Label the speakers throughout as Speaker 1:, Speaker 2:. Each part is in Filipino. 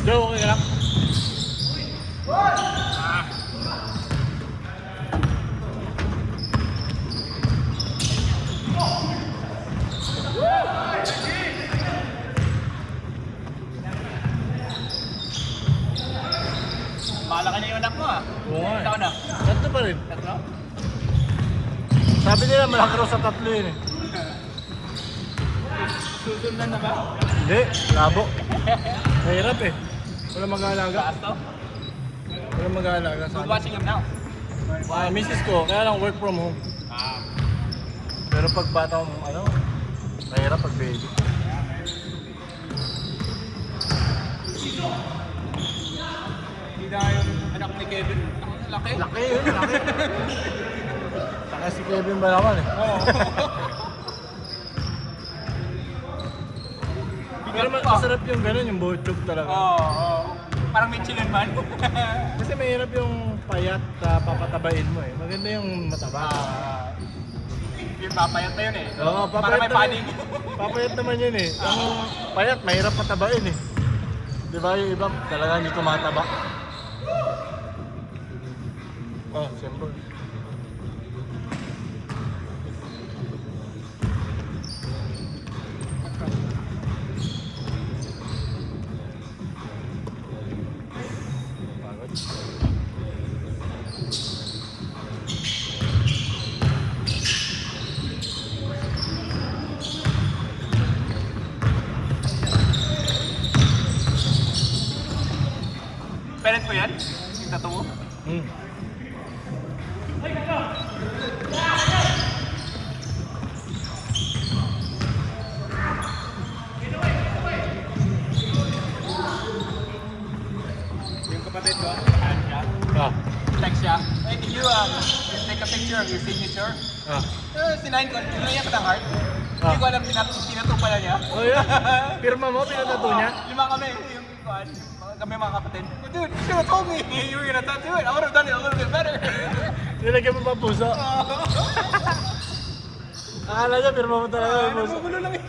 Speaker 1: Joe, okay lang.
Speaker 2: Malaki na yung anak mo ah.
Speaker 1: Oo nga.
Speaker 2: Ikaw na.
Speaker 1: Tatlo pa rin.
Speaker 2: Tatlo?
Speaker 1: Sabi nila malaki raw sa tatlo yun eh.
Speaker 2: Susundan na ba?
Speaker 1: Hindi, labo. Mahirap eh. Wala mag-aalaga.
Speaker 2: Taas to?
Speaker 1: Wala mag-aalaga sa
Speaker 2: Who's
Speaker 1: akin.
Speaker 2: watching him now?
Speaker 1: Misis ko, kaya lang work from home.
Speaker 2: Ah.
Speaker 1: Pero pag bata mo, ano, mahirap pag baby.
Speaker 2: Hindi na yung anak ni Kevin. Ang laki.
Speaker 1: Laki yun, laki. Saka si Kevin ba naman eh.
Speaker 2: Oo.
Speaker 1: Pero masarap yung gano'n, yung bochog talaga.
Speaker 2: Oo. Parang Michelin man.
Speaker 1: Kasi mahirap yung payat na papatabain mo eh. Maganda yung mataba.
Speaker 2: Yung papayat na yun eh.
Speaker 1: Oo,
Speaker 2: Para may
Speaker 1: naman.
Speaker 2: padding.
Speaker 1: Papayat naman yun eh. Yung payat, mahirap patabain eh. Di ba yung iba talaga hindi tumataba? Oh, siyempre.
Speaker 2: Parent ko yan? Yung tattoo mo?
Speaker 1: Hmm.
Speaker 2: Yung kapatid ko? Ano siya?
Speaker 1: Ah.
Speaker 2: Text siya. Hey, can you take a picture of your signature?
Speaker 1: Ah.
Speaker 2: Sinayin ko. Sinayin ko ng heart. Hindi ko alam pinatong pala niya.
Speaker 1: Oh yeah? Pirma mo, pinatato niya?
Speaker 2: Lima kami. Yung kami mga kapatid. Dude, you should have told me you were gonna tattoo it. I would have done it a little bit better.
Speaker 1: Nilagyan mo pa puso? Akala niya, pirma mo talaga yung puso.
Speaker 2: Nagugulo lang eh.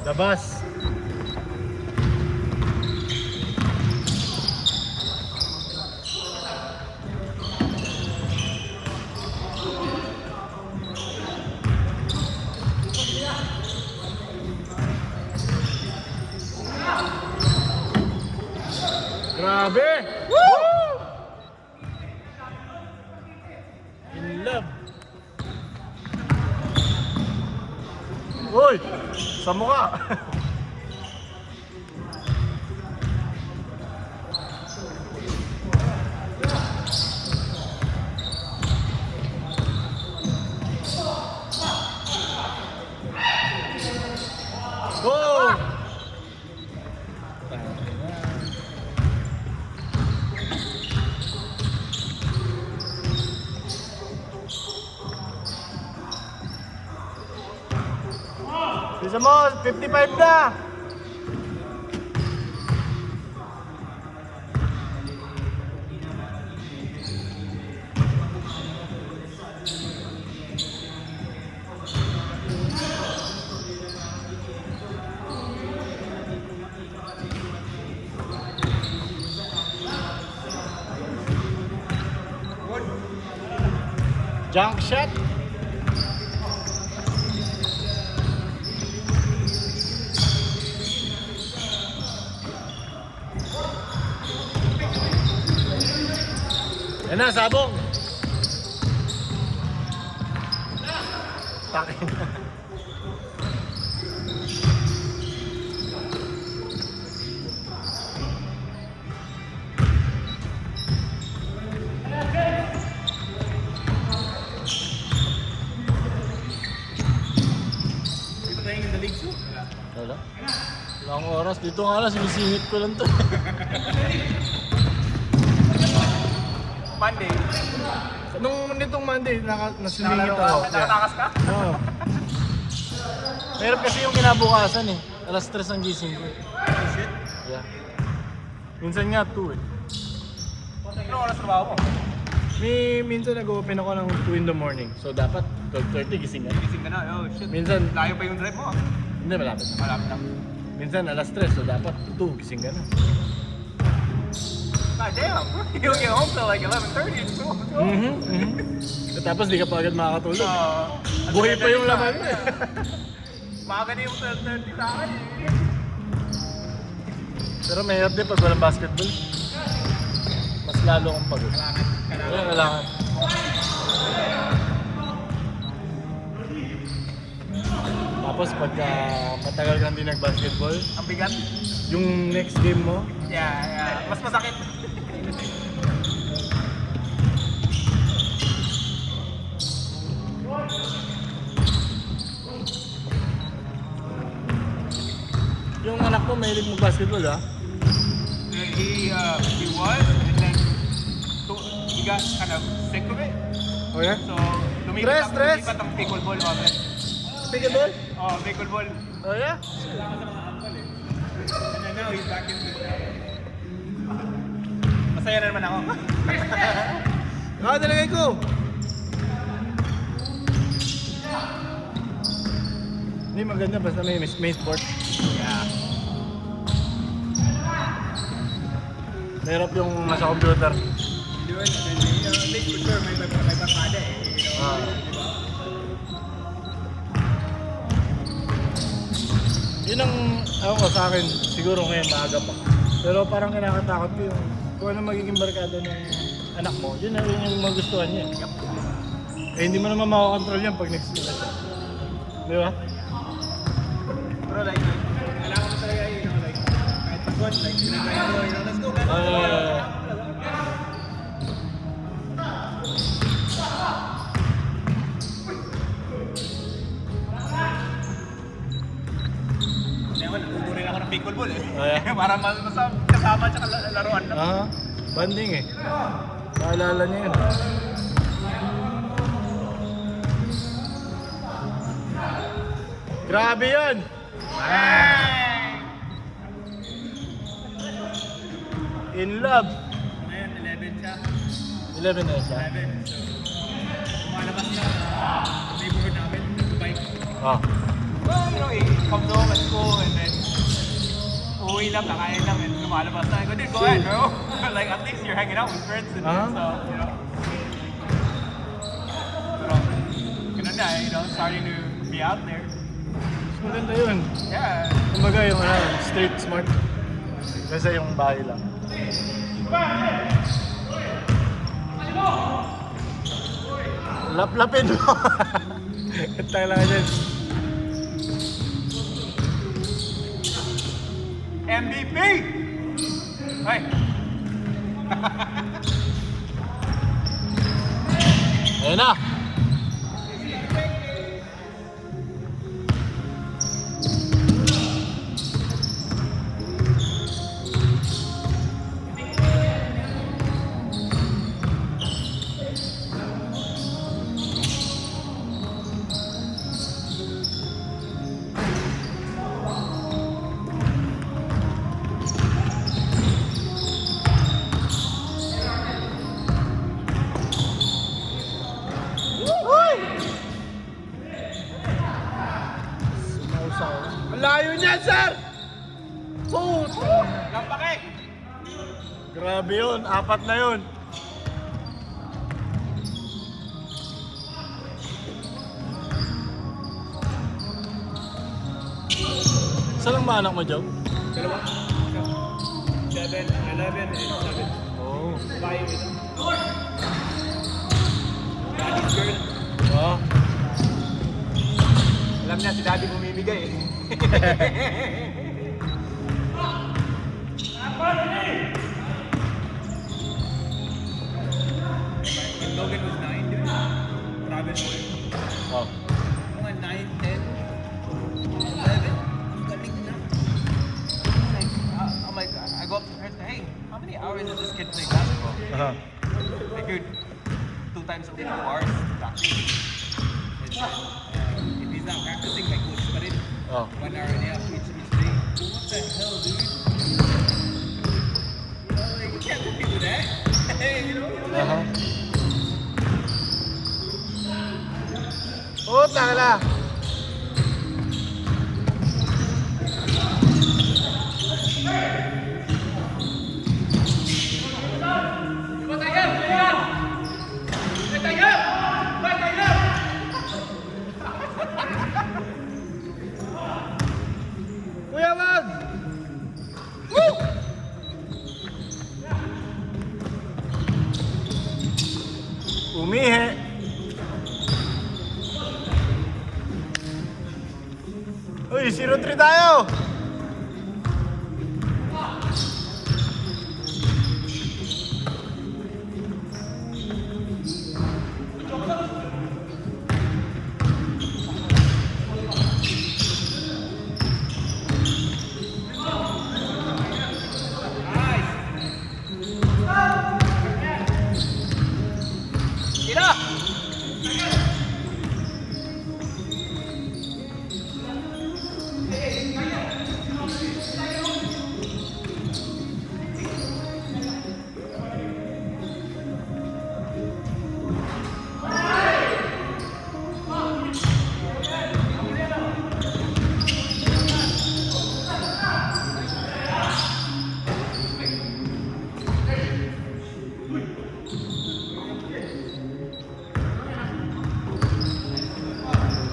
Speaker 1: Labas. Grabe! Woo! In love. Uy! Sa mukha! Go! Bisa mo, 55 na! Junk shot. Yan na, sabong. Takin.
Speaker 2: playing in the league too?
Speaker 1: Wala. Wala akong oras. Dito nga lang, sinisingit ko lang to.
Speaker 2: Monday.
Speaker 1: Nung nitong Monday, nasilingit ako.
Speaker 2: Nakatakas ka?
Speaker 1: Oo. Mahirap kasi yung kinabukasan eh. Alas 3 ang gising ko.
Speaker 2: Oh shit.
Speaker 1: Yeah. Minsan nga 2 eh.
Speaker 2: Ano oras trabaho mo?
Speaker 1: Minsan nag-open ako ng 2 in the morning. So dapat 12:30 gising ka.
Speaker 2: Gising ka na. Oh shit.
Speaker 1: Minsan,
Speaker 2: Layo pa yung drive mo.
Speaker 1: hindi malapit.
Speaker 2: Malapit lang.
Speaker 1: Minsan alas 3, so dapat 2 gising ka na.
Speaker 2: God damn. You'll get home till like 11:30.
Speaker 1: Tapos di ka pa agad makakatulog.
Speaker 2: So,
Speaker 1: Buhay pa yung laman mo eh.
Speaker 2: Maaga na yung 12:30 sa akin.
Speaker 1: Pero mahirap din pag walang basketball. Mas lalo kong pagod. Kailangan. Tapos pagka matagal kang hindi nag-basketball,
Speaker 2: Ang bigat.
Speaker 1: yung next game mo,
Speaker 2: Yeah. Mas masakit.
Speaker 1: yung anak mo mahilig mag-basketball ha?
Speaker 2: He was, and then he got kind of sick of it.
Speaker 1: Oh yeah?
Speaker 2: So, lumipat
Speaker 1: Stress.
Speaker 2: ang pickleball mabit.
Speaker 1: Pickleball?
Speaker 2: Oh, pickleball.
Speaker 1: Oh yeah?
Speaker 2: And then now he's back into it. Masaya na naman ako.
Speaker 1: Talagay ko! Hindi maganda basta may sport.
Speaker 2: Yeah.
Speaker 1: Mahirap yung nasa computer.
Speaker 2: Do it, and then, at least for sure, may barkada eh. You know,
Speaker 1: Ah.
Speaker 2: diba?
Speaker 1: Yun ang, ako ko sa akin, siguro ngayon maaga pa. Pero parang kinakatakot ko yung kung ano magiging barkada ng anak mo, yun na rin yung magustuhan niya. Eh hindi mo naman makakontrol yan pag next year. Di ba?
Speaker 2: Pero like, kailangan mo talaga, you know, like, kahit pagod, like, sinagay mo, you know, let's go, man. Ngayon, natuto rin ako ng pickleball eh.
Speaker 1: Yeah.
Speaker 2: Para kasama tsaka laruan lang.
Speaker 1: Banding eh. Maalala niya yun. Grabe yun! In love!
Speaker 2: Ngayon, 11 siya.
Speaker 1: 11 na siya.
Speaker 2: 11. So, lumalabas na neighborhood namin, nag-bike.
Speaker 1: Oh.
Speaker 2: Well, you know, he comes home at school and then uwi lang, kakain lang, and lumalabas na. I go, dude, go ahead, bro. Like, at least you're hanging out with friends and stuff, you know. Pero, ganun na, you know, starting to be out there.
Speaker 1: Mas maganda yun.
Speaker 2: Yeah.
Speaker 1: Kumbaga yung street smart. Kasi yung bahay lang. Laplapin mo. Tayo lang dyan.
Speaker 2: MVP! Ay!
Speaker 1: Ayun na. Ang layo niya, sir! Puto!
Speaker 2: Lampake!
Speaker 1: Grabe yun, 4 na yun. Saan ang mga anak mo, Joe?
Speaker 2: Dalawa? 7, 11, and 7.
Speaker 1: Oo.
Speaker 2: Bye. Daddy's girl.
Speaker 1: Oh.
Speaker 2: Alam niya si daddy bumibigay eh. When Logan was 9, dude. Province boy.
Speaker 1: Oh.
Speaker 2: Mga 9, 10. kid playing basketball.
Speaker 1: Uh-huh.
Speaker 2: Like, dude, 2 times a week, 2 hours practice. And then, if he's not practicing, my coach cut it.
Speaker 1: Oh.
Speaker 2: 1 hour and a half each day. What the hell, dude? You know, like, you can't compete with that. you know?
Speaker 1: Uh-huh. Oh, tangala. Kuya, wag! Woo! Umihi. Uy, 0-3 tayo!
Speaker 2: Get up!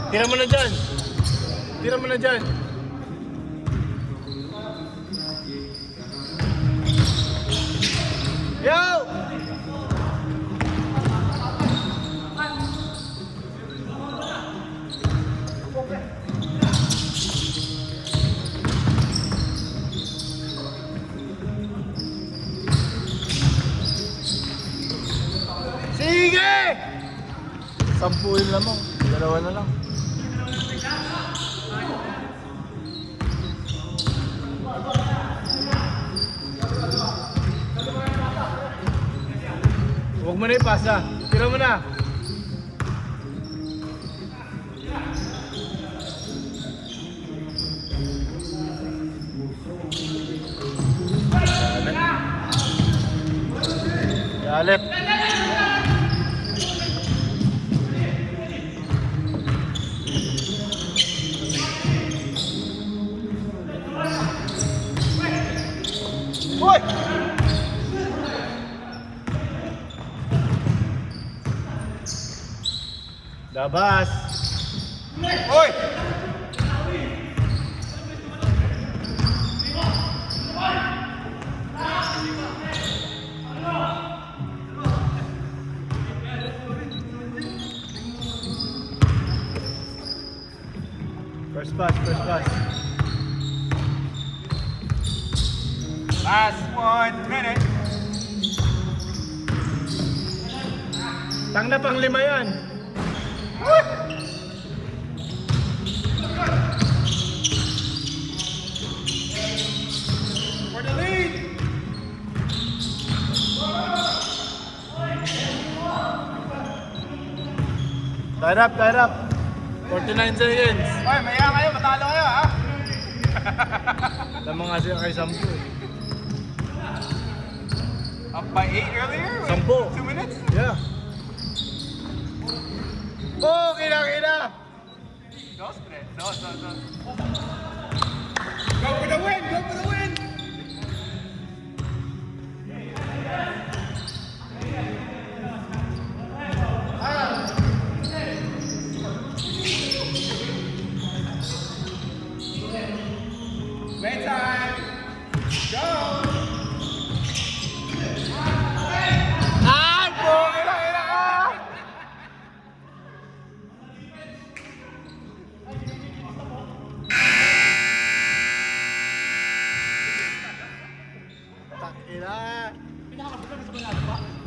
Speaker 1: Tira mo na dyan. Tira mo na dyan. Yo! Sige! 10 yun lamang. 2 na lang. Huwag mo na ipasa. Tira mo na. Galit. Hoy! Labas.
Speaker 2: Hoy!
Speaker 1: First pass, first pass.
Speaker 2: Last 1 minute.
Speaker 1: Tang na pang 5 yan.
Speaker 2: For the lead.
Speaker 1: Tied up. 49 seconds.
Speaker 2: Hoy, maya kayo, matalo kayo, ha?
Speaker 1: Lamang nga siya kay Sampo.
Speaker 2: Up by 8 earlier? with
Speaker 1: Sampo.
Speaker 2: 2 minutes?
Speaker 1: Yeah. Oh, kina!
Speaker 2: Dos, tres. Dos. Go for the win! Go for the win! Play time! Go!
Speaker 1: Ay, pokera! Takina!
Speaker 2: Pinakakabulan sa panalo pa?